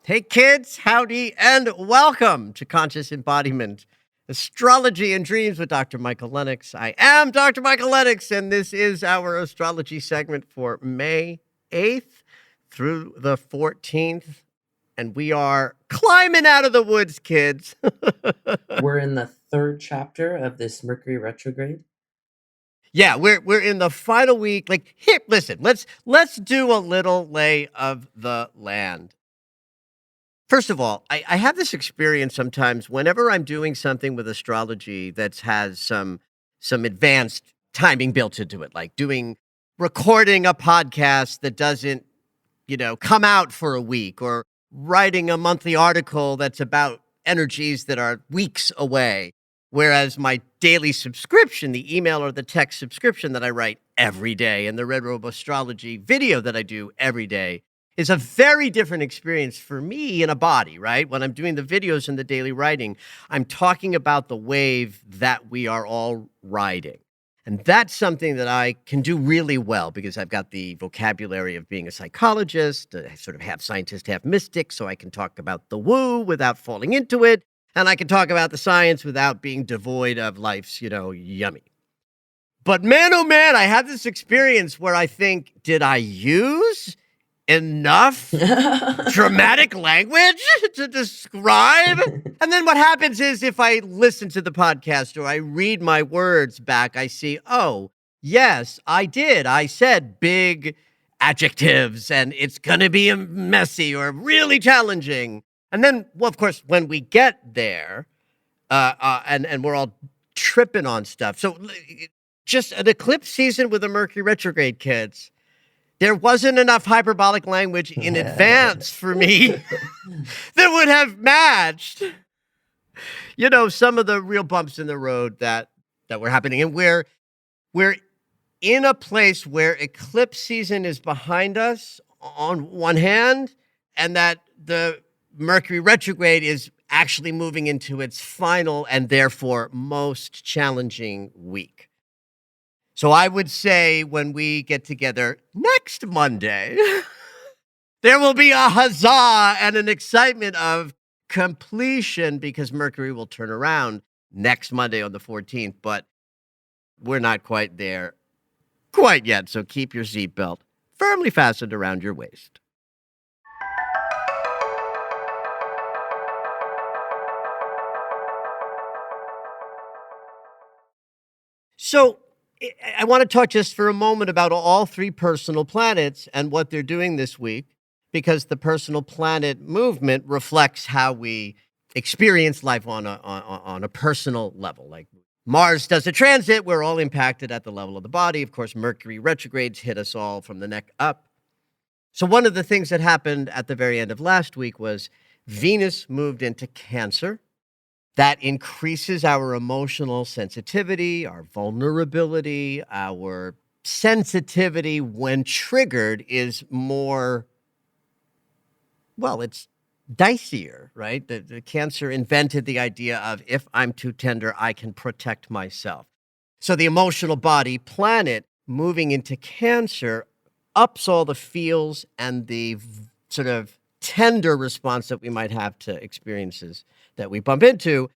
Hey kids, howdy, and welcome to Conscious Embodiment, Astrology and Dreams with Dr. Michael Lennox. I am Dr. Michael Lennox, and this is our astrology segment for May 8th through the 14th. And we are climbing out of the woods, kids. We're in the third chapter of this Mercury retrograde. Yeah, we're in the final week. Like, here, listen, let's do a little lay of the land. First of all, I have this experience sometimes whenever I'm doing something with astrology that has some advanced timing built into it, like recording a podcast that doesn't, come out for a week, or writing a monthly article that's about energies that are weeks away. Whereas my daily subscription, the email or the text subscription that I write every day, and the Red Robe Astrology video that I do every day, is a very different experience for me in a body, right? When I'm doing the videos and the daily writing, I'm talking about the wave that we are all riding. And that's something that I can do really well because I've got the vocabulary of being a psychologist, sort of half scientist, half mystic, so I can talk about the woo without falling into it. And I can talk about the science without being devoid of life's, yummy. But man, oh man, I had this experience where I think, did I use enough dramatic language to describe? And then what happens is if I listen to the podcast or I read my words back, I see, oh, yes, I did. I said big adjectives and it's going to be messy or really challenging. And then, well, of course, when we get there and we're all tripping on stuff. So just an eclipse season with a Mercury retrograde, kids. There wasn't enough hyperbolic language in advance for me that would have matched, some of the real bumps in the road that were happening. And we're in a place where eclipse season is behind us on one hand, and that the Mercury retrograde is actually moving into its final and therefore most challenging week. So I would say when we get together next Monday, there will be a huzzah and an excitement of completion because Mercury will turn around next Monday on the 14th, but we're not quite there quite yet. So keep your seatbelt firmly fastened around your waist. So I want to talk just for a moment about all three personal planets and what they're doing this week, because the personal planet movement reflects how we experience life on a personal level. Like Mars does a transit, we're all impacted at the level of the body. Of course, Mercury retrogrades hit us all from the neck up. So one of the things that happened at the very end of last week was Venus moved into Cancer. That increases our emotional sensitivity, our vulnerability, our sensitivity when triggered is more, well, it's dicier, right? The Cancer invented the idea of if I'm too tender, I can protect myself. So the emotional body planet moving into Cancer ups all the feels and the sort of tender response that we might have to experiences that we bump into.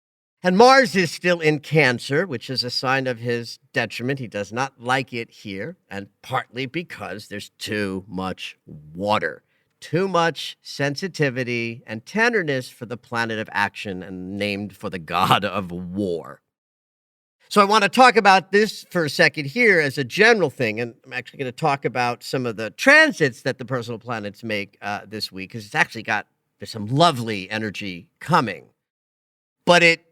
And Mars is still in Cancer, which is a sign of his detriment. He does not like it here, and partly because there's too much water, too much sensitivity and tenderness for the planet of action and named for the god of war. So I want to talk about this for a second here as a general thing, and I'm actually going to talk about some of the transits that the personal planets make this week, because there's some lovely energy coming. But it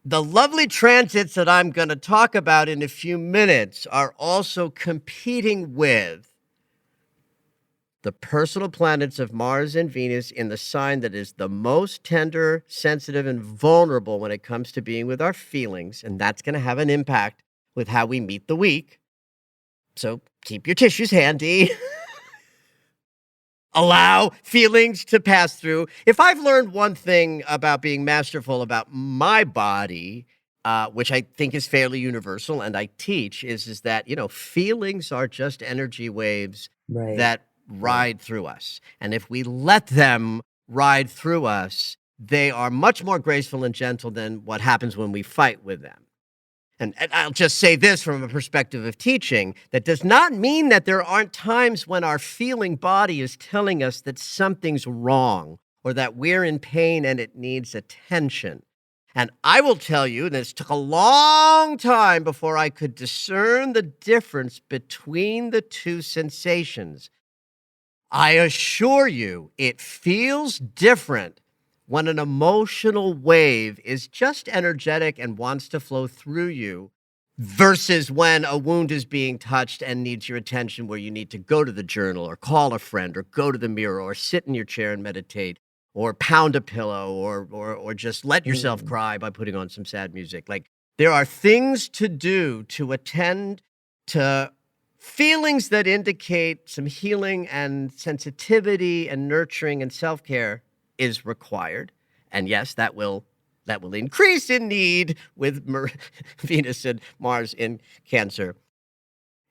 The lovely transits that I'm going to talk about in a few minutes are also competing with the personal planets of Mars and Venus in the sign that is the most tender, sensitive, and vulnerable when it comes to being with our feelings. And that's going to have an impact with how we meet the week. So keep your tissues handy. Allow feelings to pass through. If I've learned one thing about being masterful about my body, which I think is fairly universal and I teach, is that, feelings are just energy waves Right. that ride through us. And if we let them ride through us, they are much more graceful and gentle than what happens when we fight with them. And I'll just say this from a perspective of teaching, that does not mean that there aren't times when our feeling body is telling us that something's wrong or that we're in pain and it needs attention. And I will tell you, this took a long time before I could discern the difference between the two sensations. I assure you, it feels different when an emotional wave is just energetic and wants to flow through you versus when a wound is being touched and needs your attention, where you need to go to the journal or call a friend or go to the mirror or sit in your chair and meditate or pound a pillow or just let yourself Mm. cry by putting on some sad music. Like, there are things to do to attend to feelings that indicate some healing and sensitivity and nurturing and self-care is required. And yes, that will increase in need with Venus and Mars in Cancer.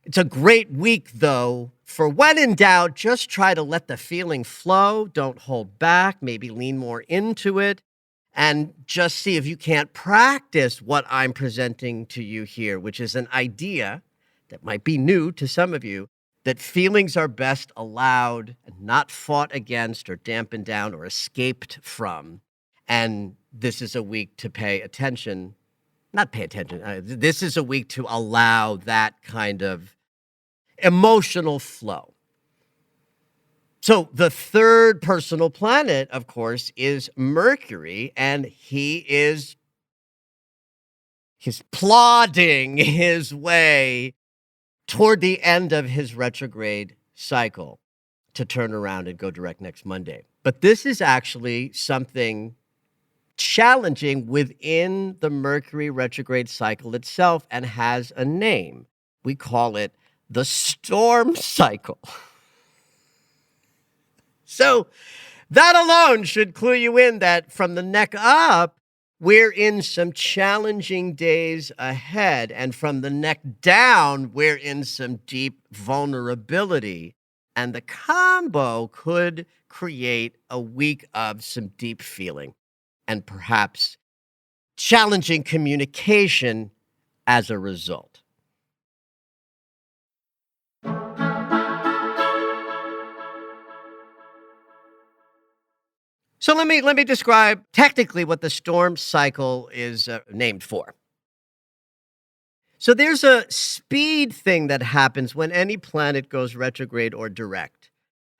It's a great week, though, for when in doubt, just try to let the feeling flow. Don't hold back, maybe lean more into it, and just see if you can't practice what I'm presenting to you here, which is an idea that might be new to some of you, that feelings are best allowed and not fought against or dampened down or escaped from. And this is a week to pay attention, not pay attention. This is a week to allow that kind of emotional flow. So the third personal planet, of course, is Mercury, and he's plodding his way toward the end of his retrograde cycle to turn around and go direct next Monday. But this is actually something challenging within the Mercury retrograde cycle itself and has a name. We call it the storm cycle. So that alone should clue you in that from the neck up, we're in some challenging days ahead. And from the neck down, we're in some deep vulnerability. And the combo could create a week of some deep feeling and perhaps challenging communication as a result. So let me describe technically what the storm cycle is named for. So there's a speed thing that happens when any planet goes retrograde or direct.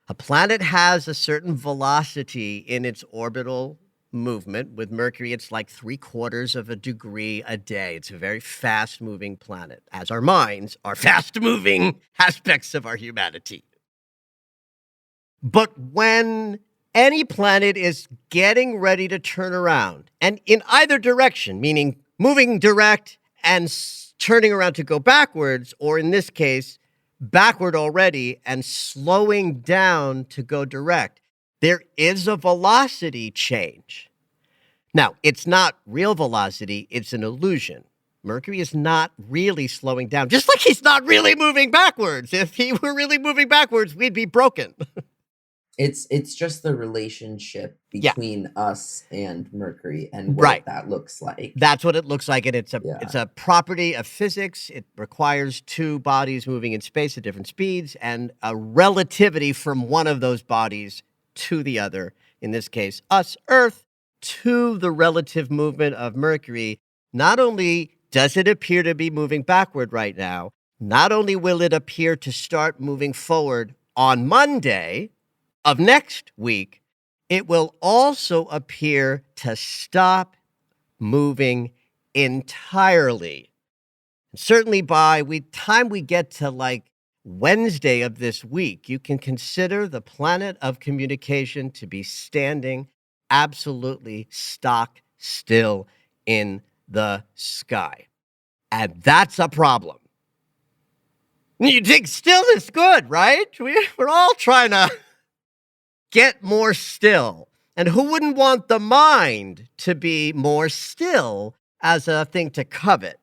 A planet has a certain velocity in its orbital movement. With Mercury, it's like 3/4 of a degree a day. It's a very fast-moving planet, as our minds are fast-moving aspects of our humanity. But when any planet is getting ready to turn around, and in either direction, meaning moving direct and turning around to go backwards, or in this case, backward already and slowing down to go direct, there is a velocity change. Now, it's not real velocity, it's an illusion. Mercury is not really slowing down, just like he's not really moving backwards. If he were really moving backwards, we'd be broken. It's just the relationship Yeah. between us and Mercury and what Right. that looks like. That's what it looks like, and it's Yeah. a property of physics. It requires two bodies moving in space at different speeds and a relativity from one of those bodies to the other. In this case, us, Earth, to the relative movement of Mercury. Not only does it appear to be moving backward right now, not only will it appear to start moving forward on Monday of next week, it will also appear to stop moving entirely. And certainly by time we get to like Wednesday of this week, you can consider the planet of communication to be standing absolutely stock still in the sky. And that's a problem. You think stillness good, right? We're all trying to get more still. And who wouldn't want the mind to be more still as a thing to covet,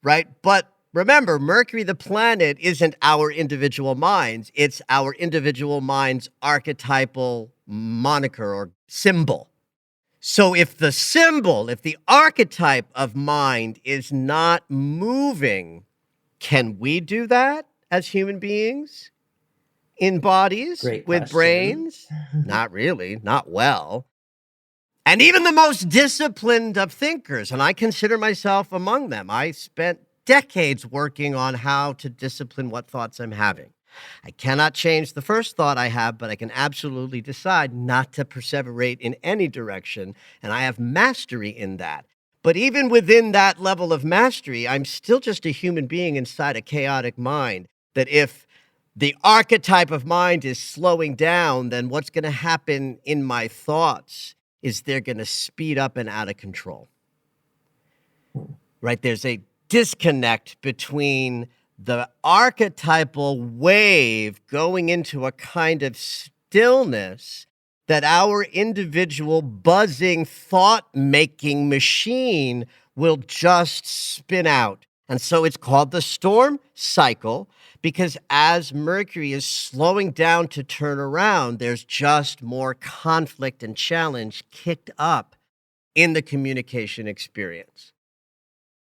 right? But remember, Mercury, the planet, isn't our individual minds. It's our individual mind's archetypal moniker or symbol. So if the archetype of mind is not moving, can we do that as human beings in bodies Great with question. brains? Not really, not well. And even the most disciplined of thinkers, and I consider myself among them, I spent decades working on how to discipline what thoughts I'm having. I cannot change the first thought I have, but I can absolutely decide not to perseverate in any direction, and I have mastery in that. But even within that level of mastery, I'm still just a human being inside a chaotic mind, that if the archetype of mind is slowing down, then what's going to happen in my thoughts is they're going to speed up and out of control, right? There's a disconnect between the archetypal wave going into a kind of stillness that our individual buzzing thought-making machine will just spin out. And so it's called the storm cycle, because as Mercury is slowing down to turn around, there's just more conflict and challenge kicked up in the communication experience.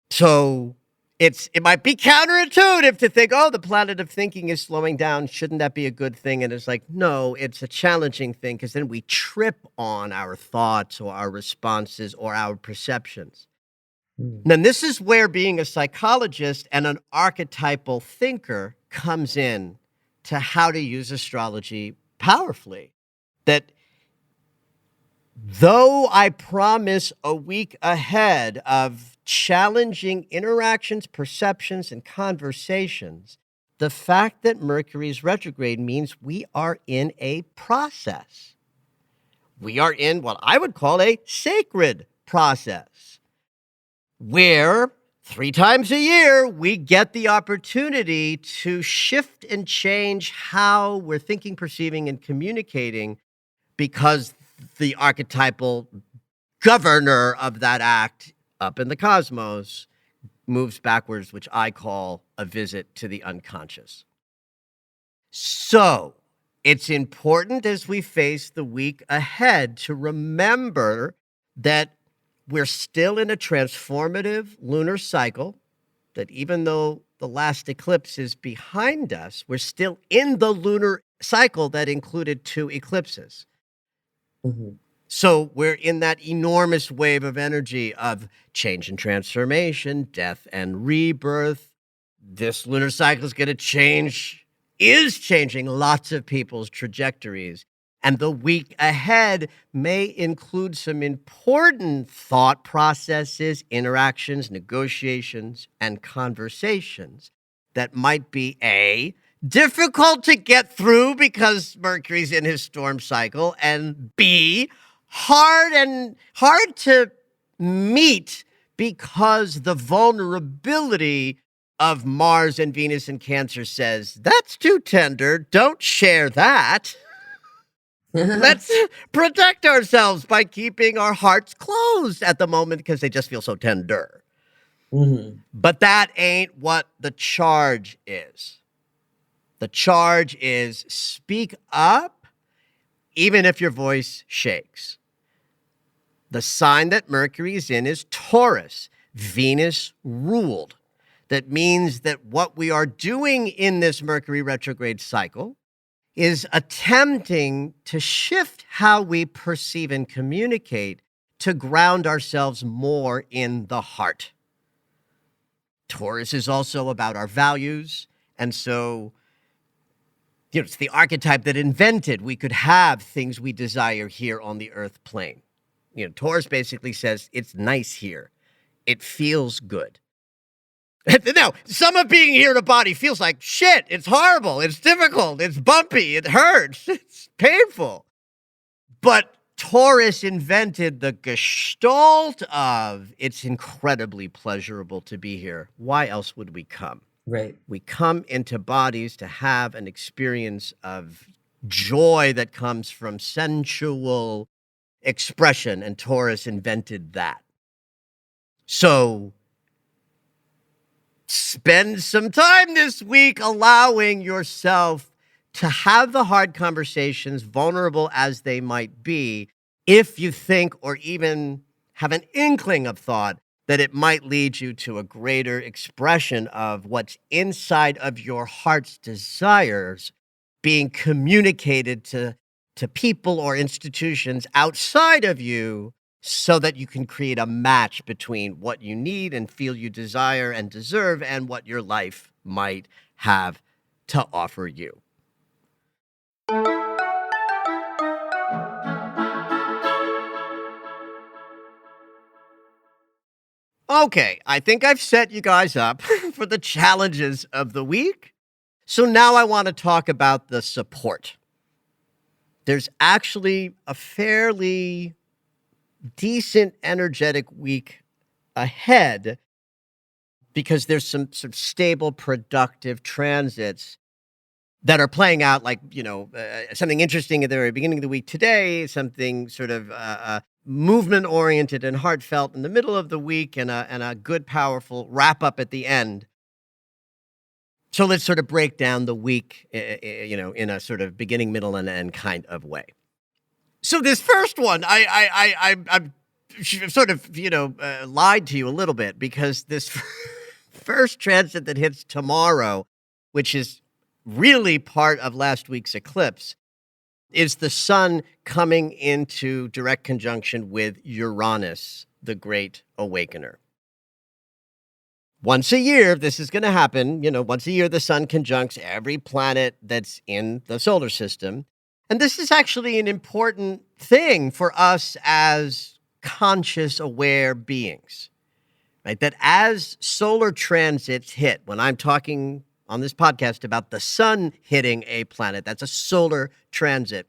So it might be counterintuitive to think, oh, the planet of thinking is slowing down. Shouldn't that be a good thing? And it's like, no, it's a challenging thing, because then we trip on our thoughts or our responses or our perceptions. And this is where being a psychologist and an archetypal thinker comes in to how to use astrology powerfully. That though I promise a week ahead of challenging interactions, perceptions, and conversations, the fact that Mercury is retrograde means we are in a process. We are in what I would call a sacred process, where 3 times a year we get the opportunity to shift and change how we're thinking, perceiving, and communicating, because the archetypal governor of that act up in the cosmos moves backwards, which I call a visit to the unconscious. So it's important as we face the week ahead to remember that we're still in a transformative lunar cycle, that even though the last eclipse is behind us, we're still in the lunar cycle that included 2 eclipses. Mm-hmm. So we're in that enormous wave of energy of change and transformation, death and rebirth. This lunar cycle is changing lots of people's trajectories. And the week ahead may include some important thought processes, interactions, negotiations, and conversations that might be difficult to get through because Mercury's in his storm cycle, and B, hard to meet because the vulnerability of Mars and Venus and Cancer says, that's too tender, don't share that. Let's protect ourselves by keeping our hearts closed at the moment because they just feel so tender. Mm-hmm. But that ain't what the charge is. The charge is speak up, even if your voice shakes. The sign that Mercury is in is Taurus, Venus ruled. That means that what we are doing in this Mercury retrograde cycle is attempting to shift how we perceive and communicate to ground ourselves more in the heart. Taurus is also about our values, and so it's the archetype that invented we could have things we desire here on the earth plane. Taurus basically says it's nice here. it feels good. Now, some of being here in a body feels like shit. It's horrible. It's difficult. It's bumpy. It hurts. It's painful. But Taurus invented the gestalt of it's incredibly pleasurable to be here. Why else would we come? Right. We come into bodies to have an experience of joy that comes from sensual expression, and Taurus invented that. So spend some time this week allowing yourself to have the hard conversations, vulnerable as they might be, if you think or even have an inkling of thought that it might lead you to a greater expression of what's inside of your heart's desires being communicated to people or institutions outside of you, so that you can create a match between what you need and feel you desire and deserve and what your life might have to offer you. Okay, I think I've set you guys up for the challenges of the week. So now I want to talk about the support. There's actually a fairly decent energetic week ahead because there's some stable, productive transits that are playing out, like, something interesting at the very beginning of the week today, something sort of movement-oriented and heartfelt in the middle of the week, and a good, powerful wrap-up at the end. So let's sort of break down the week, in a sort of beginning, middle, and end kind of way. So this first one, I'm sort of, lied to you a little bit, because this first transit that hits tomorrow, which is really part of last week's eclipse, is the sun coming into direct conjunction with Uranus, the great awakener. Once a year, this is going to happen. Once a year, the sun conjuncts every planet that's in the solar system. And this is actually an important thing for us as conscious, aware beings, right? That as solar transits hit, when I'm talking on this podcast about the sun hitting a planet, that's a solar transit.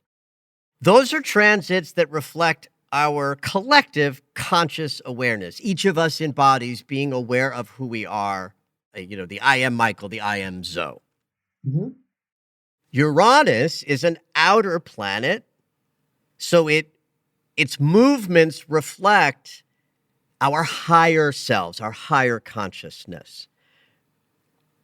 Those are transits that reflect our collective conscious awareness. Each of us embodies being aware of who we are, the I am Michael, the I am Zoe. Mm-hmm. Uranus is an outer planet, so its movements reflect our higher selves, our higher consciousness.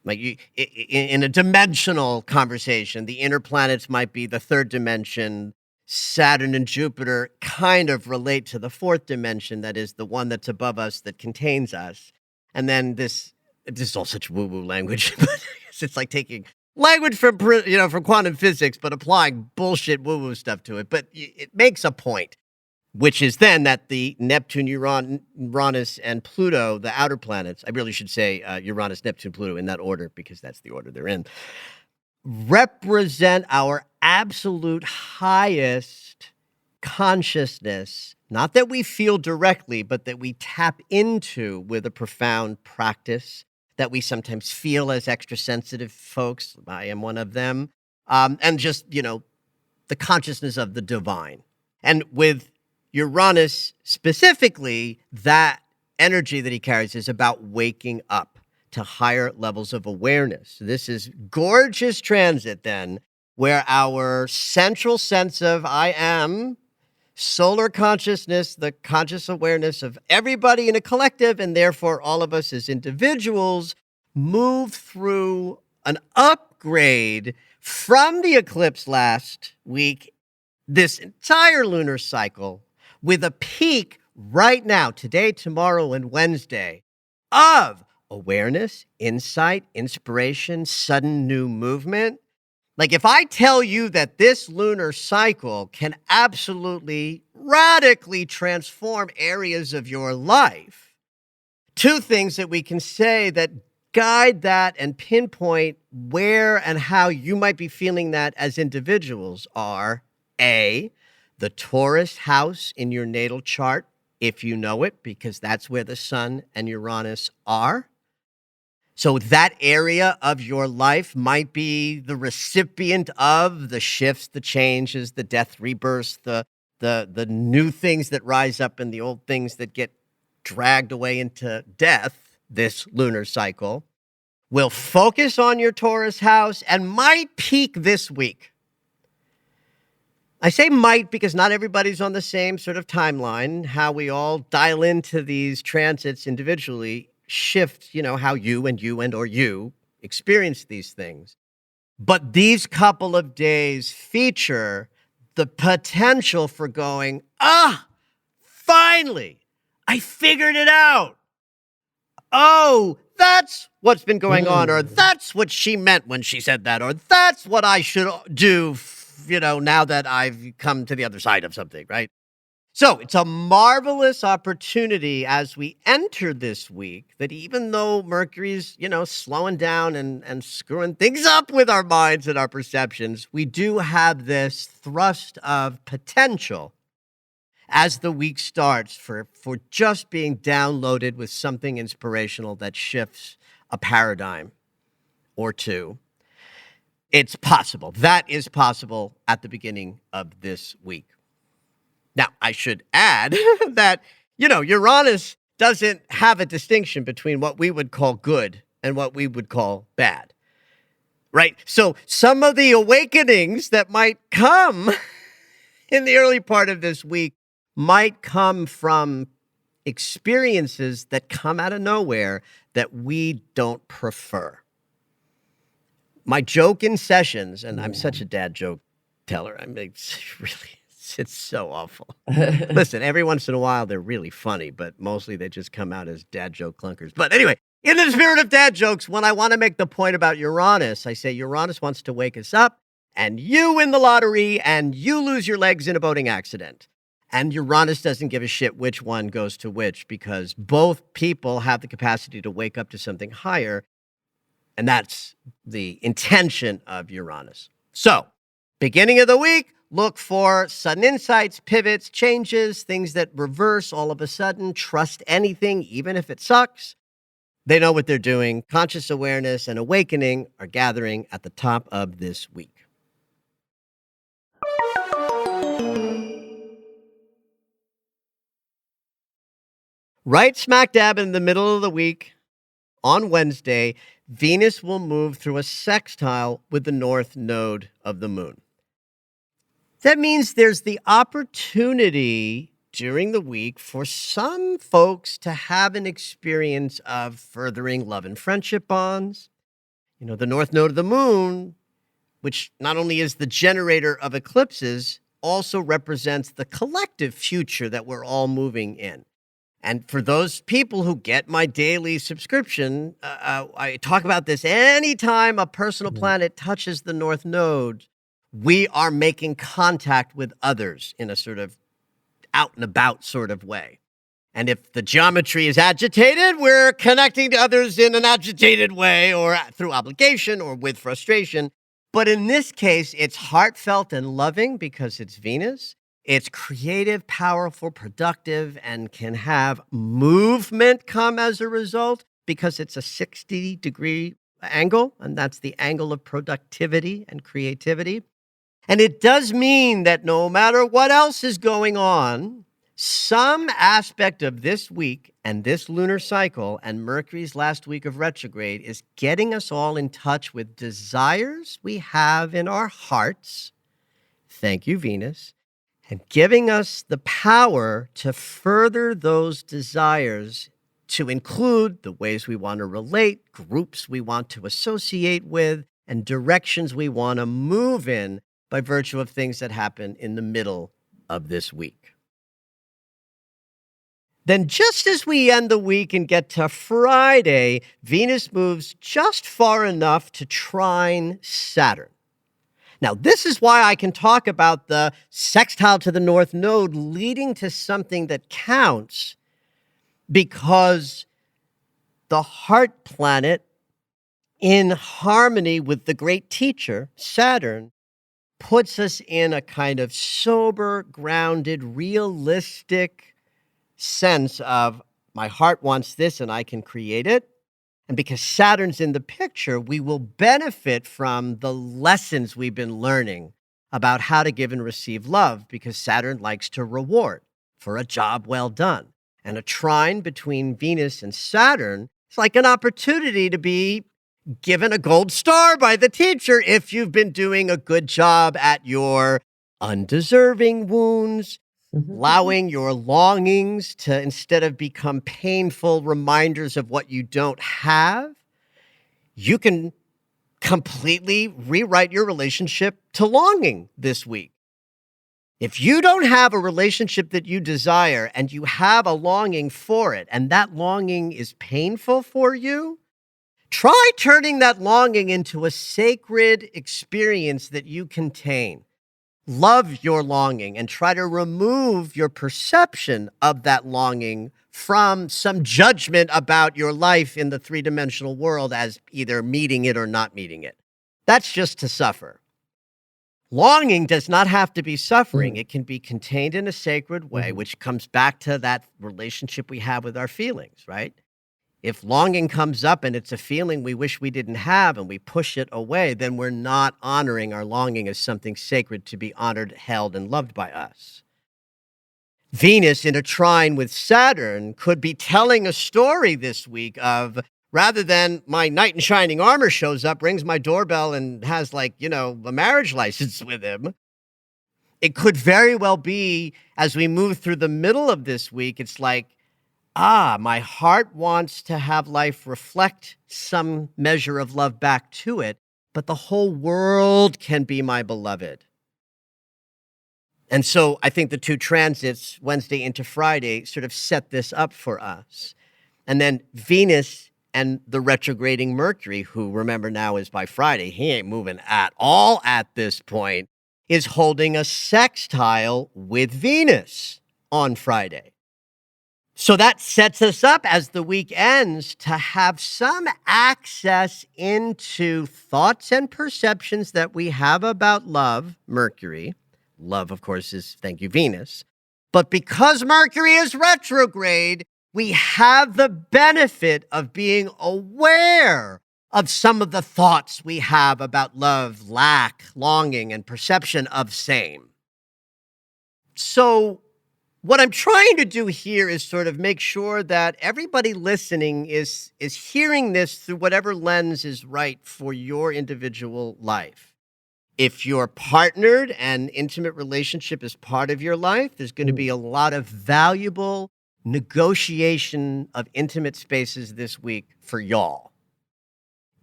Like in a dimensional conversation, the inner planets might be the third dimension. Saturn and Jupiter kind of relate to the fourth dimension, that is the one that's above us, that contains us. And then this is all such woo-woo language, but it's like taking language from quantum physics, but applying bullshit woo-woo stuff to it. But it makes a point, which is then that the Neptune, Uranus, and Pluto, the outer planets, I really should say Uranus, Neptune, Pluto in that order, because that's the order they're in, represent our absolute highest consciousness, not that we feel directly, but that we tap into with a profound practice, that we sometimes feel as extra sensitive folks. I am one of them. And just, the consciousness of the divine. And with Uranus specifically, that energy that he carries is about waking up to higher levels of awareness. This is gorgeous transit then, where our central sense of I am, solar consciousness, the conscious awareness of everybody in a collective, and therefore all of us as individuals, move through an upgrade from the eclipse last week, this entire lunar cycle, with a peak right now, today, tomorrow, and Wednesday, of awareness, insight, inspiration, sudden new movement. Like, if I tell you that this lunar cycle can absolutely radically transform areas of your life, two things that we can say that guide that and pinpoint where and how you might be feeling that as individuals are: A, the Taurus house in your natal chart, if you know it, because that's where the sun and Uranus are. So that area of your life might be the recipient of the shifts, the changes, the death, rebirths, the new things that rise up and the old things that get dragged away into death. This lunar cycle will focus on your Taurus house and might peak this week. I say might because not everybody's on the same sort of timeline. How we all dial into these transits individually shift, how you experience these things. But these couple of days feature the potential for going, finally, I figured it out. Oh, that's what's been going on, or that's what she meant when she said that, or that's what I should do, now that I've come to the other side of something, right? So it's a marvelous opportunity as we enter this week that even though Mercury's, slowing down and screwing things up with our minds and our perceptions, we do have this thrust of potential as the week starts for just being downloaded with something inspirational that shifts a paradigm or two. It's possible. That is possible at the beginning of this week. Now, I should add that, Uranus doesn't have a distinction between what we would call good and what we would call bad, right? So some of the awakenings that might come in the early part of this week might come from experiences that come out of nowhere that we don't prefer. My joke in sessions, and I'm such a dad joke teller, it's so awful. Listen, every once in a while, they're really funny, but mostly they just come out as dad joke clunkers. But anyway, in the spirit of dad jokes, when I want to make the point about Uranus, I say Uranus wants to wake us up, and you win the lottery, and you lose your legs in a boating accident. And Uranus doesn't give a shit which one goes to which, because both people have the capacity to wake up to something higher, and that's the intention of Uranus. So, beginning of the week, look for sudden insights, pivots, changes, things that reverse all of a sudden. Trust anything, even if it sucks. They know what they're doing. Conscious awareness and awakening are gathering at the top of this week. Right smack dab in the middle of the week, on Wednesday, Venus will move through a sextile with the north node of the moon. That means there's the opportunity during the week for some folks to have an experience of furthering love and friendship bonds. The north node of the moon, which not only is the generator of eclipses, also represents the collective future that we're all moving in. And for those people who get my daily subscription, I talk about this anytime a personal planet touches the north node. We are making contact with others in a sort of out and about sort of way. And if the geometry is agitated, we're connecting to others in an agitated way or through obligation or with frustration. But in this case, it's heartfelt and loving because it's Venus. It's creative, powerful, productive, and can have movement come as a result because it's a 60-degree angle, and that's the angle of productivity and creativity. And it does mean that no matter what else is going on, some aspect of this week and this lunar cycle and Mercury's last week of retrograde is getting us all in touch with desires we have in our hearts. Thank you, Venus. And giving us the power to further those desires to include the ways we want to relate, groups we want to associate with, and directions we want to move in by virtue of things that happen in the middle of this week. Then just as we end the week and get to Friday, Venus moves just far enough to trine Saturn. Now, this is why I can talk about the sextile to the north node leading to something that counts, because the heart planet, in harmony with the great teacher, Saturn, puts us in a kind of sober, grounded, realistic sense of my heart wants this and I can create it. And because Saturn's in the picture, we will benefit from the lessons we've been learning about how to give and receive love, because Saturn likes to reward for a job well done. And a trine between Venus and Saturn is like an opportunity to be given a gold star by the teacher if you've been doing a good job at your undeserving wounds, allowing your longings to, instead of become painful reminders of what you don't have, you can completely rewrite your relationship to longing this week. If you don't have a relationship that you desire and you have a longing for it, and that longing is painful for you, try turning that longing into a sacred experience that you contain. Love your longing and try to remove your perception of that longing from some judgment about your life in the three-dimensional world as either meeting it or not meeting it. That's just to suffer. Longing does not have to be suffering. It can be contained in a sacred way, which comes back to that relationship we have with our feelings, right? If longing comes up and it's a feeling we wish we didn't have and we push it away, then we're not honoring our longing as something sacred to be honored, held, and loved by us. Venus in a trine with Saturn could be telling a story this week of, rather than my knight in shining armor shows up, rings my doorbell, and has a marriage license with him, it could very well be, as we move through the middle of this week, it's like, my heart wants to have life reflect some measure of love back to it, but the whole world can be my beloved. And so I think the two transits, Wednesday into Friday, sort of set this up for us. And then Venus and the retrograding Mercury, who, remember, now is by Friday, he ain't moving at all at this point, is holding a sextile with Venus on Friday. So that sets us up as the week ends to have some access into thoughts and perceptions that we have about love, Mercury. Love, of course, is, thank you, Venus. But because Mercury is retrograde, we have the benefit of being aware of some of the thoughts we have about love, lack, longing, and perception of same. So what I'm trying to do here is sort of make sure that everybody listening is hearing this through whatever lens is right for your individual life. If you're partnered and intimate relationship is part of your life, there's going to be a lot of valuable negotiation of intimate spaces this week for y'all.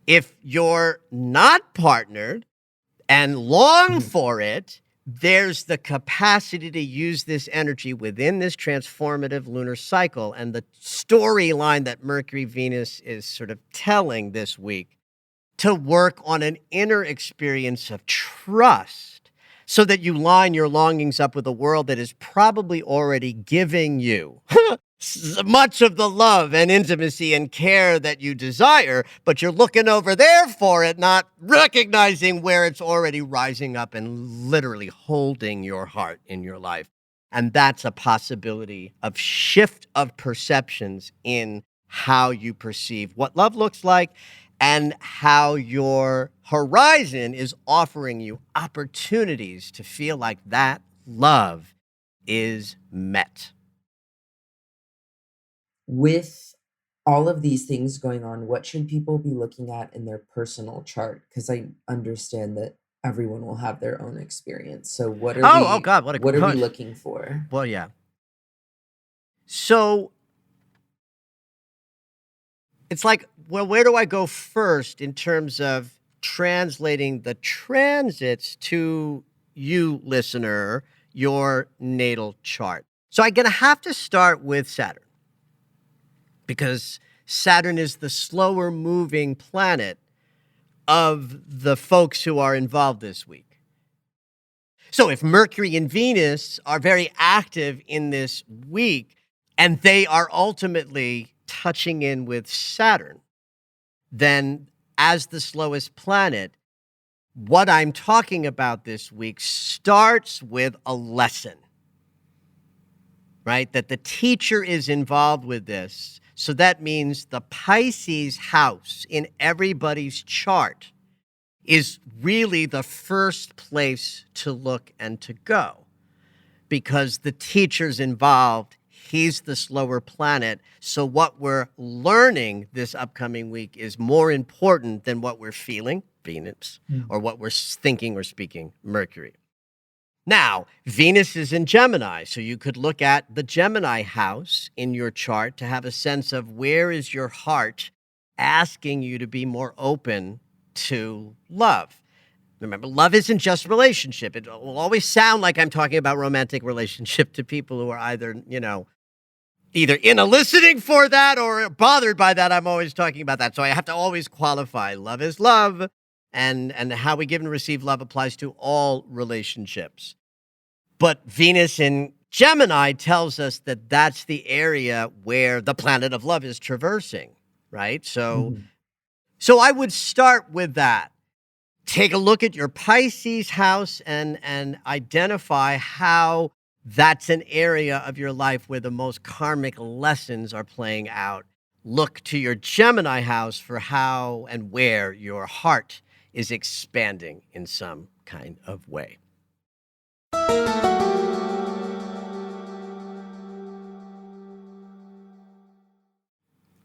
If you're not partnered and long for it, there's the capacity to use this energy within this transformative lunar cycle. And the storyline that Mercury Venus is sort of telling this week, to work on an inner experience of trust so that you line your longings up with a world that is probably already giving you much of the love and intimacy and care that you desire, but you're looking over there for it, not recognizing where it's already rising up and literally holding your heart in your life. And that's a possibility of shift of perceptions in how you perceive what love looks like and how your horizon is offering you opportunities to feel like that love is met. With all of these things going on, what should people be looking at in their personal chart? Because I understand that everyone will have their own experience. So what are Oh God, what are we a looking for? well, yeah. So it's like, well, where do I go first in terms of translating the transits to you, listener, your natal chart? So I'm going to have to start with Saturn, because Saturn is the slower moving planet of the folks who are involved this week. So if Mercury and Venus are very active in this week, and they are ultimately touching in with Saturn, then as the slowest planet, what I'm talking about this week starts with a lesson. right? That the teacher is involved with this. So that means the Pisces house in everybody's chart is really the first place to look and to go, because the teacher's involved. He's the slower planet. So what we're learning this upcoming week is more important than what we're feeling, Venus, or what we're thinking or speaking, Mercury. Now, Venus is in Gemini, so you could look at the Gemini house in your chart to have a sense of where is your heart asking you to be more open to love. Remember, love isn't just relationship. It will always sound like I'm talking about romantic relationship to people who are either, either in a listening for that or bothered by that. I'm always talking about that. So I have to always qualify. Love is love. And how we give and receive love applies to all relationships. But Venus in Gemini tells us that that's the area where the planet of love is traversing, right? So I would start with that. Take a look at your Pisces house and identify how that's an area of your life where the most karmic lessons are playing out. Look to your Gemini house for how and where your heart is expanding in some kind of way.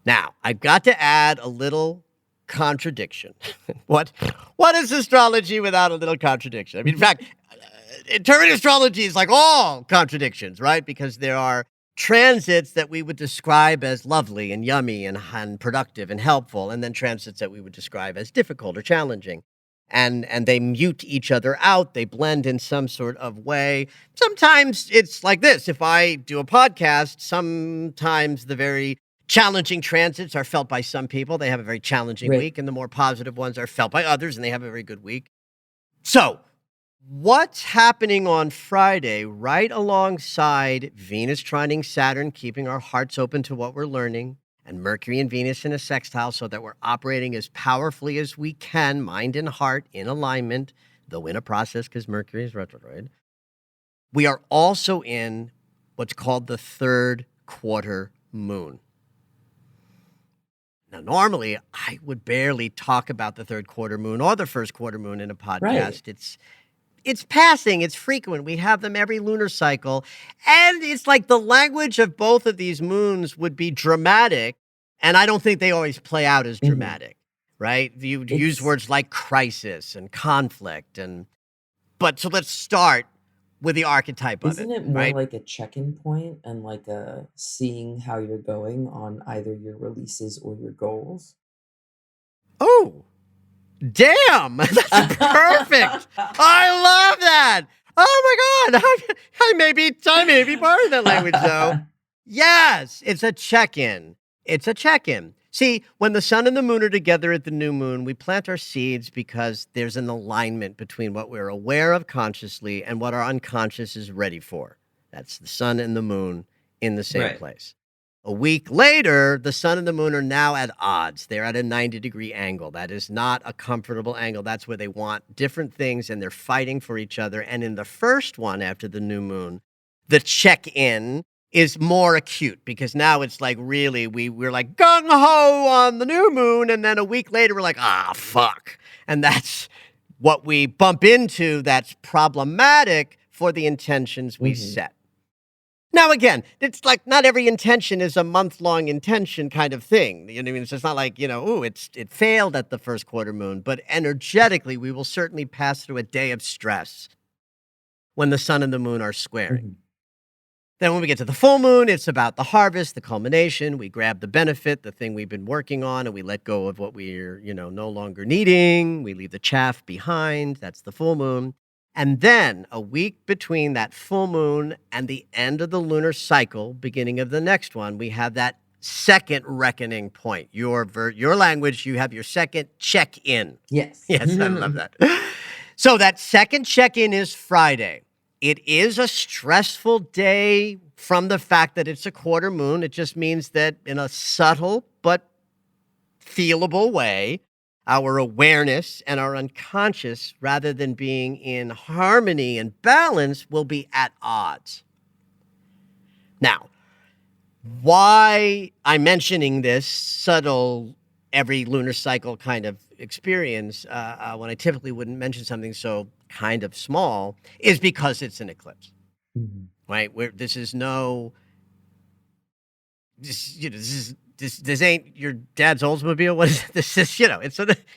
Now, I've got to add a little contradiction. What is astrology without a little contradiction? I mean, in fact, interpretive astrology is like all contradictions, right? Because there are transits that we would describe as lovely and yummy and productive and helpful, and then transits that we would describe as difficult or challenging. And they mute each other out. They blend in some sort of way. Sometimes it's like this. If I do a podcast, sometimes the very challenging transits are felt by some people. They have a very challenging week, and the more positive ones are felt by others, and they have a very good week. So what's happening on Friday right alongside Venus trining Saturn, keeping our hearts open to what we're learning, and Mercury and Venus in a sextile so that we're operating as powerfully as we can, mind and heart in alignment, though in a process because Mercury is retrograde. We are also in what's called the third quarter moon. Now, normally, I would barely talk about the third quarter moon or the first quarter moon in a podcast. Right. It's passing. It's frequent. We have them every lunar cycle. And it's like the language of both of these moons would be dramatic. And I don't think they always play out as dramatic, right? You use words like crisis and conflict. But so let's start with the archetype of it. Isn't it more right? like a check-in point and like a seeing how you're going on either your releases or your goals? Oh, damn. That's perfect. I love that. Oh my God. I may be part of that language though. Yes, it's a check-in. It's a check-in. See, when the sun and the moon are together at the new moon, we plant our seeds because there's an alignment between what we're aware of consciously and what our unconscious is ready for. That's the sun and the moon in the same place. A week later, the sun and the moon are now at odds. They're at a 90-degree angle. That is not a comfortable angle. That's where they want different things, and they're fighting for each other. And in the first one after the new moon, the check-in is more acute because now it's like really we're like gung-ho on the new moon, and then a week later we're like, fuck. And that's what we bump into that's problematic for the intentions we set. Now, again, it's like not every intention is a month-long intention kind of thing. You know what I mean? It's just not like, it failed at the first quarter moon, but energetically we will certainly pass through a day of stress when the sun and the moon are squaring. Then when we get to the full moon, it's about the harvest, the culmination. We grab the benefit, the thing we've been working on, and we let go of what we're, no longer needing. We leave the chaff behind. That's the full moon. And then a week between that full moon and the end of the lunar cycle, beginning of the next one, we have that second reckoning point. Your language, you have your second check-in. Yes. Yes, I love that. So that second check-in is Friday. It is a stressful day from the fact that it's a quarter moon. It just means that in a subtle but feelable way, our awareness and our unconscious, rather than being in harmony and balance, will be at odds. Now, why I'm mentioning this subtle every lunar cycle kind of experience when I typically wouldn't mention something so kind of small is because it's an eclipse, Mhm. right? Where this is no, this ain't your dad's Oldsmobile. What is it? This is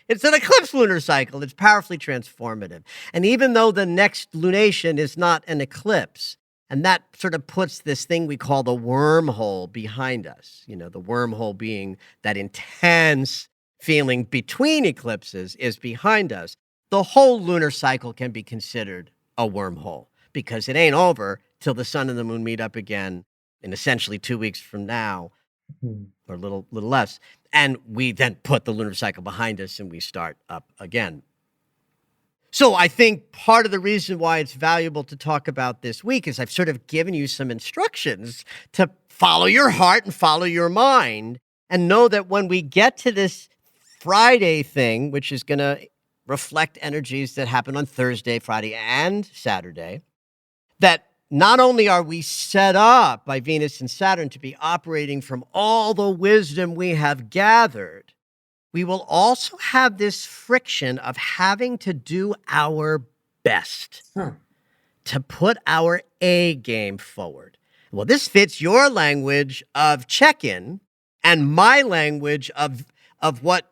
it's an eclipse lunar cycle. It's powerfully transformative, and even though the next lunation is not an eclipse, and that sort of puts this thing we call the wormhole behind us. The wormhole being that intense feeling between eclipses is behind us. The whole lunar cycle can be considered a wormhole because it ain't over till the sun and the moon meet up again in essentially 2 weeks from now, Mhm. or a little less. And we then put the lunar cycle behind us and we start up again. So I think part of the reason why it's valuable to talk about this week is I've sort of given you some instructions to follow your heart and follow your mind and know that when we get to this Friday thing, which is going to reflect energies that happen on Thursday, Friday, and Saturday, that not only are we set up by Venus and Saturn to be operating from all the wisdom we have gathered, we will also have this friction of having to do our best, Huh. to put our A game forward. Well, this fits your language of check-in and my language of what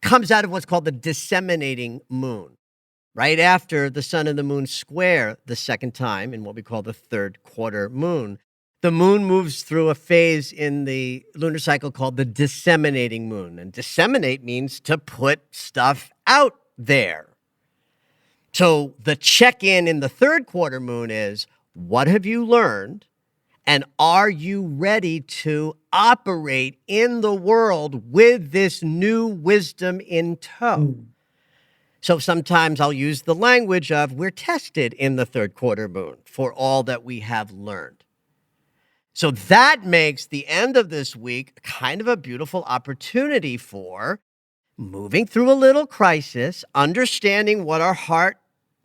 comes out of what's called the disseminating moon. Right after the sun and the moon square the second time in what we call the third quarter moon, the moon moves through a phase in the lunar cycle called the disseminating moon. And disseminate means to put stuff out there. So the check-in the third quarter moon is, what have you learned? And are you ready to operate in the world with this new wisdom in tow? Mm. So sometimes I'll use the language of we're tested in the third quarter moon for all that we have learned. So that makes the end of this week kind of a beautiful opportunity for moving through a little crisis, understanding what our heart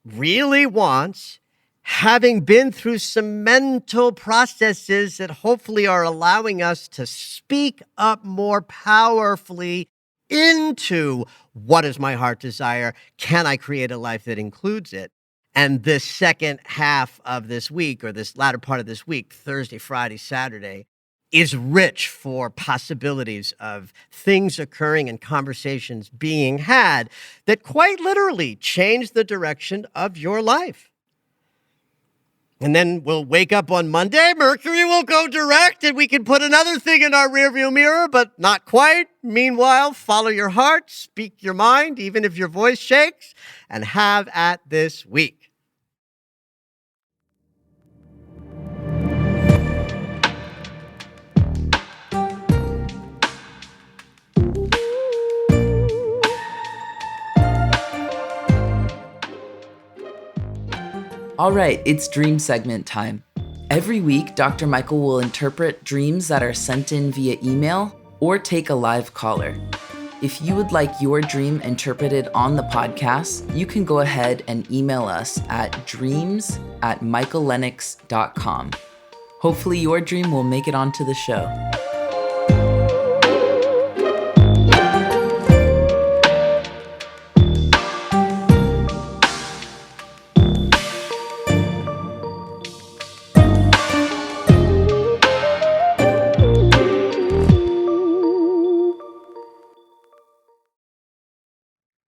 really wants, having been through some mental processes that hopefully are allowing us to speak up more powerfully into what is my heart desire? Can I create a life that includes it? And this second half of this week, or this latter part of this week, Thursday, Friday, Saturday, is rich for possibilities of things occurring and conversations being had that quite literally change the direction of your life. And then we'll wake up on Monday, Mercury will go direct, and we can put another thing in our rearview mirror, but not quite. Meanwhile, follow your heart, speak your mind, even if your voice shakes, and have at this week. All right, it's dream segment time. Every week, Dr. Michael will interpret dreams that are sent in via email or take a live caller. If you would like your dream interpreted on the podcast, you can go ahead and email us at dreams@michaellennox.com. Hopefully your dream will make it onto the show.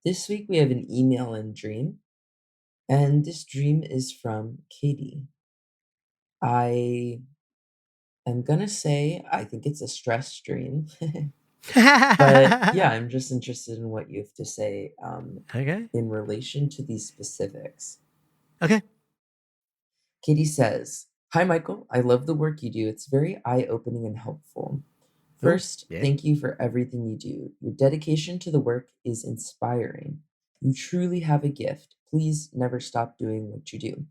This week we have an email and dream, and this dream is from Katie. I am gonna say I think it's a stress dream, but yeah, I'm just interested in what you have to say Okay. in relation to these specifics. Okay. Katie says, "Hi, Michael. I love the work you do. It's very eye-opening and helpful. Oh, First, yeah. thank you for everything you do. Your dedication to the work is inspiring. You truly have a gift. Please never stop doing what you do."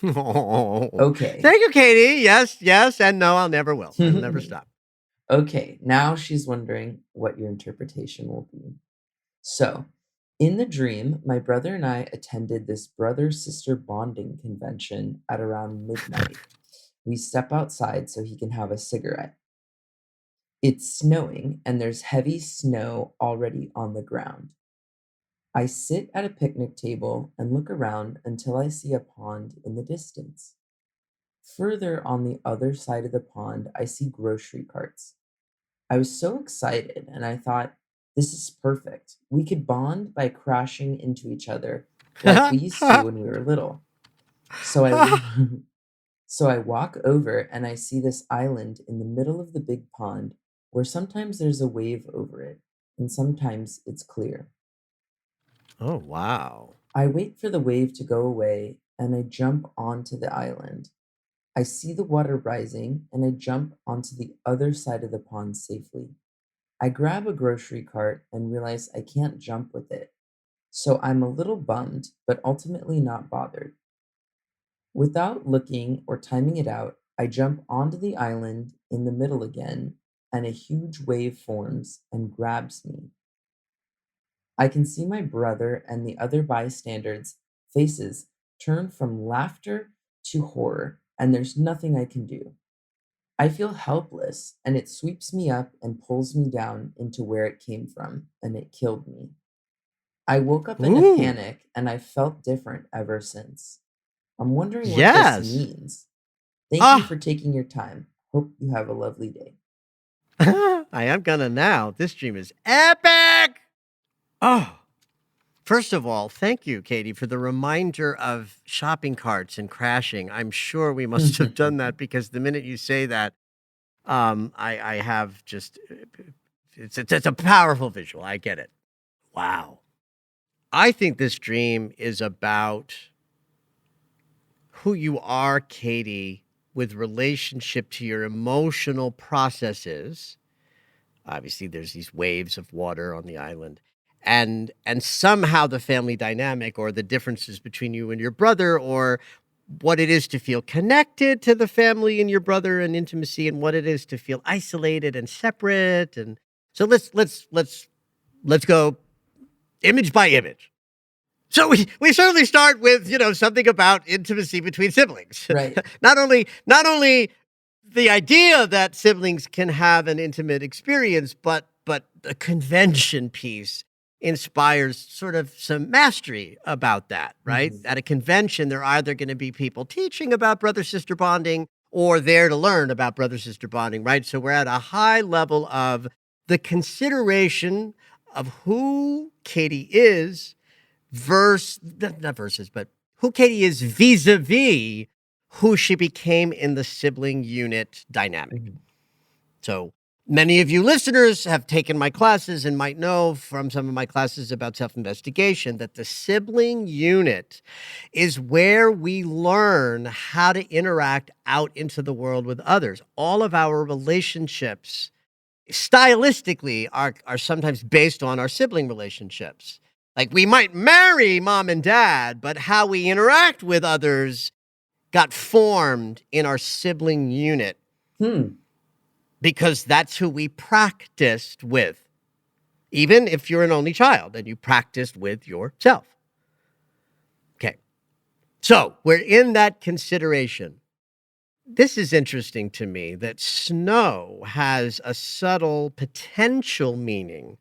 Oh, Okay. thank you, Katie. Yes, yes, and no, I'll never will. I'll never stop. Okay, now she's wondering what your interpretation will be. So, in the dream, my brother and I attended this brother sister bonding convention at around midnight. We step outside so he can have a cigarette. It's snowing, and there's heavy snow already on the ground. I sit at a picnic table and look around until I see a pond in the distance. Further on the other side of the pond, I see grocery carts. I was so excited and I thought, this is perfect. We could bond by crashing into each other like we used to when we were little. So I so I walk over and I see this island in the middle of the big pond where sometimes there's a wave over it and sometimes it's clear. Oh, wow. I wait for the wave to go away and I jump onto the island. I see the water rising and I jump onto the other side of the pond safely. I grab a grocery cart and realize I can't jump with it. So I'm a little bummed, but ultimately not bothered. Without looking or timing it out, I jump onto the island in the middle again, and a huge wave forms and grabs me. I can see my brother and the other bystanders' faces turn from laughter to horror, and there's nothing I can do. I feel helpless, and it sweeps me up and pulls me down into where it came from, and it killed me. I woke up in a Ooh, panic, and I felt different ever since. I'm wondering what this yes. means. Thank you Ah, for taking your time. Hope you have a lovely day. I am gonna now. This dream is epic. Oh, first of all, thank you, Katie, for the reminder of shopping carts and crashing. I'm sure we must have done that because the minute you say that, I have just it's a powerful visual. I get it. Wow. I think this dream is about who you are, Katie, with relationship to your emotional processes. Obviously, there's these waves of water on the island. And somehow the family dynamic or the differences between you and your brother or what it is to feel connected to the family and your brother and intimacy and what it is to feel isolated and separate. And so let's go image by image. So we certainly start with, something about intimacy between siblings. Right. Not only the idea that siblings can have an intimate experience, but the convention piece inspires sort of some mastery about that, right? Mhm. At a convention, there are either going to be people teaching about brother-sister bonding or there to learn about brother-sister bonding, right? So we're at a high level of the consideration of who Katie is not versus, but who Katie is vis-a-vis who she became in the sibling unit dynamic. Mhm. So many of you listeners have taken my classes and might know from some of my classes about self-investigation that the sibling unit is where we learn how to interact out into the world with others. All of our relationships stylistically are sometimes based on our sibling relationships. Like we might marry mom and dad, but how we interact with others got formed in our sibling unit Hmm. because that's who we practiced with. Even if you're an only child and you practiced with yourself. Okay. So we're in that consideration. This is interesting to me that snow has a subtle potential meaning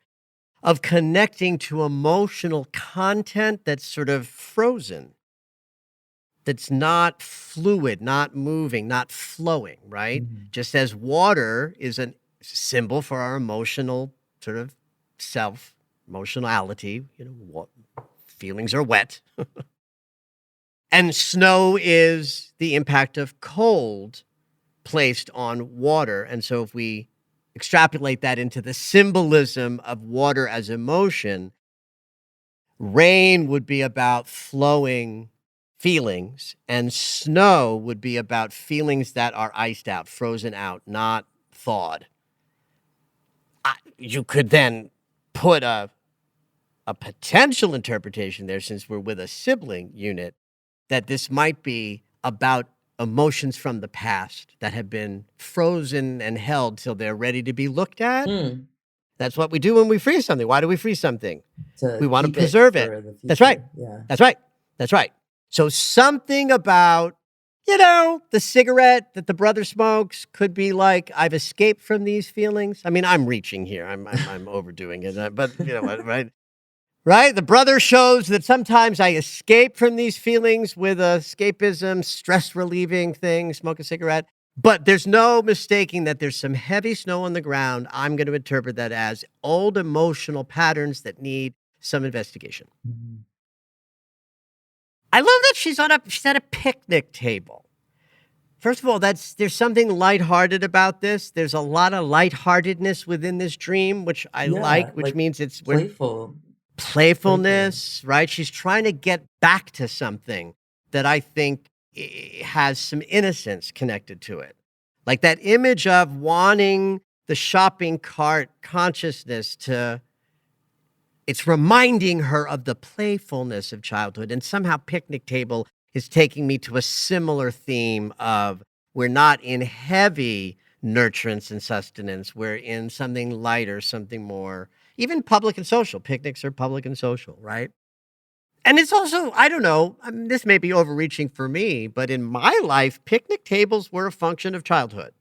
of connecting to emotional content that's sort of frozen, that's not fluid, not moving, not flowing, right? Mhm. Just as water is a symbol for our emotional sort of self, emotionality, feelings are wet. And snow is the impact of cold placed on water. And so if we extrapolate that into the symbolism of water as emotion, rain would be about flowing feelings, and snow would be about feelings that are iced out, frozen out, not thawed. You could then put a potential interpretation there, since we're with a sibling unit, that this might be about emotions from the past that have been frozen and held till they're ready to be looked at. Hmm. That's what we do when we freeze something. Why do we freeze something? To We want to keep it preserve it. for the That's right. future. Yeah. That's right. That's right. So something about, The cigarette that the brother smokes could be like, I've escaped from these feelings. I mean, I'm reaching here. I'm overdoing it, but you know what, right? Right? The brother shows that sometimes I escape from these feelings with escapism, stress relieving thing, smoke a cigarette. But there's no mistaking that there's some heavy snow on the ground. I'm going to interpret that as old emotional patterns that need some investigation. Mhm. I love that she's at a picnic table. First of all, there's something lighthearted about this. There's a lot of lightheartedness within this dream, which I like, Yeah, which like means we're playful. Playful. playfulness, right? She's trying to get back to something that I think has some innocence connected to it. Like that image of wanting the shopping cart consciousness it's reminding her of the playfulness of childhood. And somehow picnic table is taking me to a similar theme of we're not in heavy nurturance and sustenance. We're in something lighter, something more, even public and social. Picnics are public and social, right? And it's also, I don't know, this may be overreaching for me, but in my life, picnic tables were a function of childhood.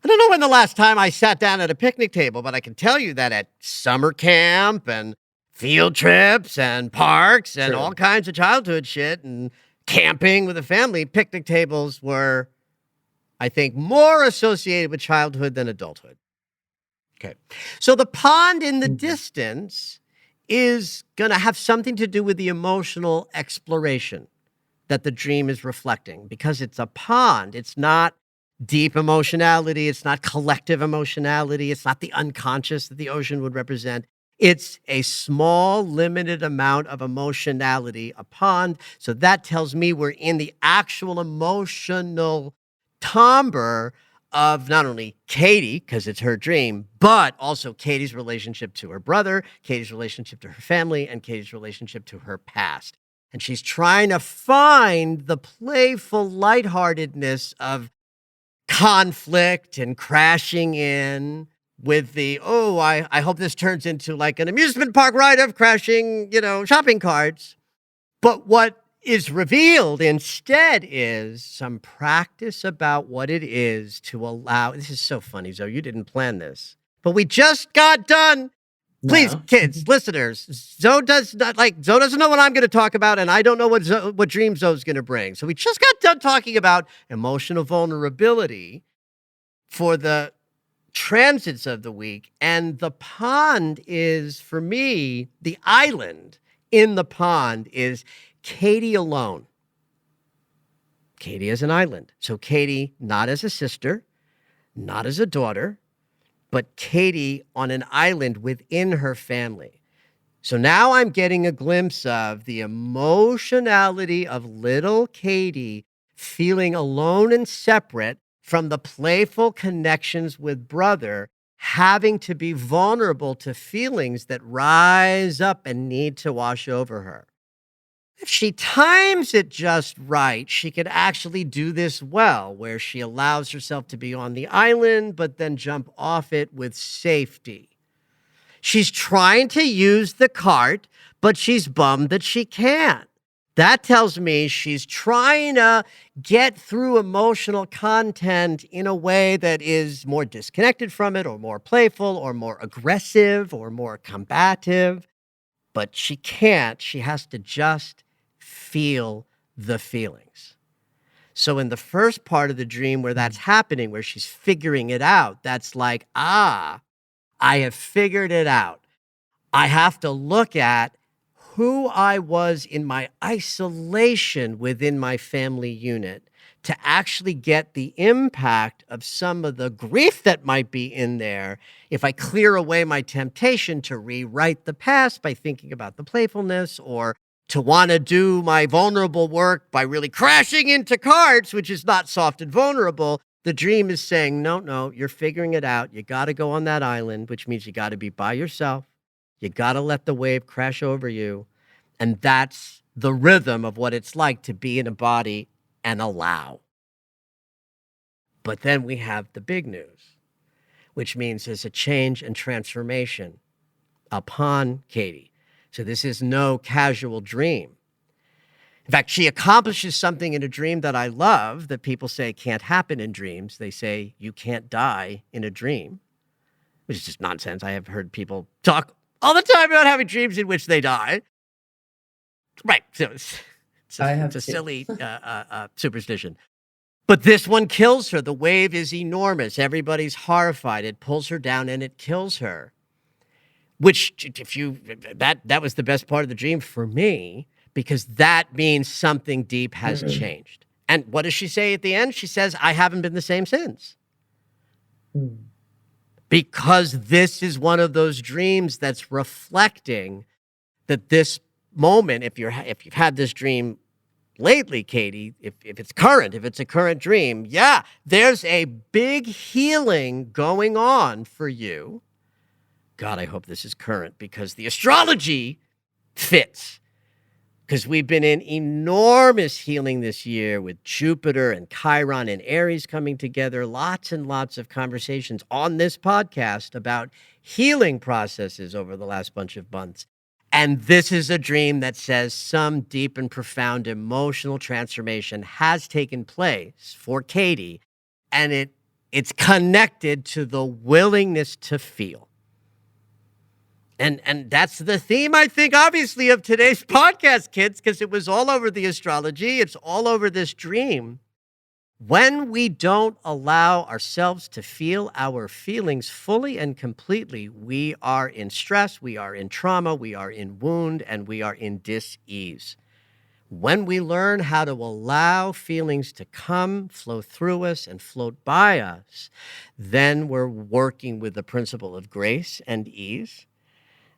I don't know when the last time I sat down at a picnic table, but I can tell you that at summer camp and field trips and parks and all True. kinds of childhood shit and camping with the family, picnic tables were, I think, more associated with childhood than adulthood. Okay. So the pond in the Mhm. distance is going to have something to do with the emotional exploration that the dream is reflecting because it's a pond. It's not deep emotionality. It's not collective emotionality. It's not the unconscious that the ocean would represent. It's a small, limited amount of emotionality, a pond. So that tells me we're in the actual emotional timbre of not only Katie, because it's her dream, but also Katie's relationship to her brother, Katie's relationship to her family, and Katie's relationship to her past. And she's trying to find the playful lightheartedness of conflict and crashing in with I hope this turns into like an amusement park ride of crashing, shopping carts. But what is revealed instead is some practice about what it is to allow. This is so funny, Zoe. You didn't plan this, but we just got done. Please, No. kids, listeners, Zoe doesn't know what I'm going to talk about, and I don't know what dream Zoe's going to bring. So we just got done talking about emotional vulnerability for the transits of the week, and the pond is, for me, the island in the pond is Katie alone. Katie is an island. So Katie, not as a sister, not as a daughter, but Katie on an island within her family. So now I'm getting a glimpse of the emotionality of little Katie feeling alone and separate from the playful connections with brother, having to be vulnerable to feelings that rise up and need to wash over her. If she times it just right, she could actually do this well, where she allows herself to be on the island, but then jump off it with safety. She's trying to use the cart, but she's bummed that she can't. That tells me she's trying to get through emotional content in a way that is more disconnected from it, or more playful, or more aggressive, or more combative. But she can't. She has to just feel the feelings. So in the first part of the dream where that's happening, where she's figuring it out, that's like, I have figured it out. I have to look at who I was in my isolation within my family unit to actually get the impact of some of the grief that might be in there if I clear away my temptation to rewrite the past by thinking about the playfulness, or to want to do my vulnerable work by really crashing into cards, which is not soft and vulnerable. The dream is saying, no, you're figuring it out. You got to go on that island, which means you got to be by yourself. You got to let the wave crash over you. And that's the rhythm of what it's like to be in a body and allow. But then we have the big news, which means there's a change and transformation upon Katie. So this is no casual dream. In fact, she accomplishes something in a dream that I love that people say can't happen in dreams. They say you can't die in a dream, which is just nonsense. I have heard people talk all the time about having dreams in which they die. Right. So it's a silly superstition. But this one kills her. The wave is enormous. Everybody's horrified. It pulls her down and it kills her. Which, that was the best part of the dream for me, because that means something deep has changed. And what does she say at the end? She says, I haven't been the same since. Because this is one of those dreams that's reflecting that this moment, if you've had this dream lately, Katie, if it's a current dream, yeah, there's a big healing going on for you. God, I hope this is current, because the astrology fits. Because we've been in enormous healing this year with Jupiter and Chiron and Aries coming together. Lots and lots of conversations on this podcast about healing processes over the last bunch of months. And this is a dream that says some deep and profound emotional transformation has taken place for Katie, and it's connected to the willingness to feel. And that's the theme, I think, obviously, of today's podcast, kids, because it was all over the astrology. It's all over this dream. When we don't allow ourselves to feel our feelings fully and completely, we are in stress, we are in trauma, we are in wound, and we are in dis-ease. When we learn how to allow feelings to come, flow through us, and float by us, then we're working with the principle of grace and ease.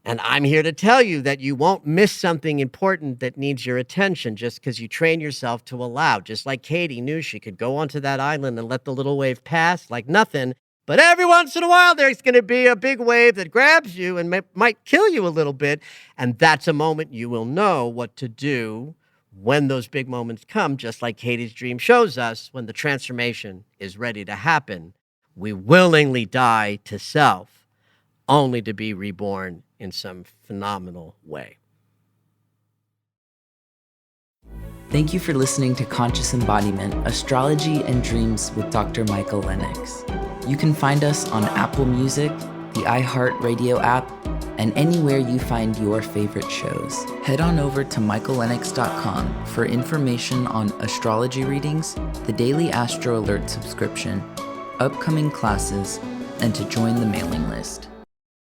And I'm here to tell you that you won't miss something important that needs your attention just because you train yourself to allow. Just like Katie knew she could go onto that island and let the little wave pass like nothing. But every once in a while, there's going to be a big wave that grabs you and might kill you a little bit. And that's a moment you will know what to do when those big moments come, just like Katie's dream shows us. When the transformation is ready to happen, we willingly die to self, only to be reborn in some phenomenal way. Thank you for listening to Conscious Embodiment, Astrology and Dreams with Dr. Michael Lennox. You can find us on Apple Music, the iHeartRadio app, and anywhere you find your favorite shows. Head on over to michaellennox.com for information on astrology readings, the daily Astro Alert subscription, upcoming classes, and to join the mailing list.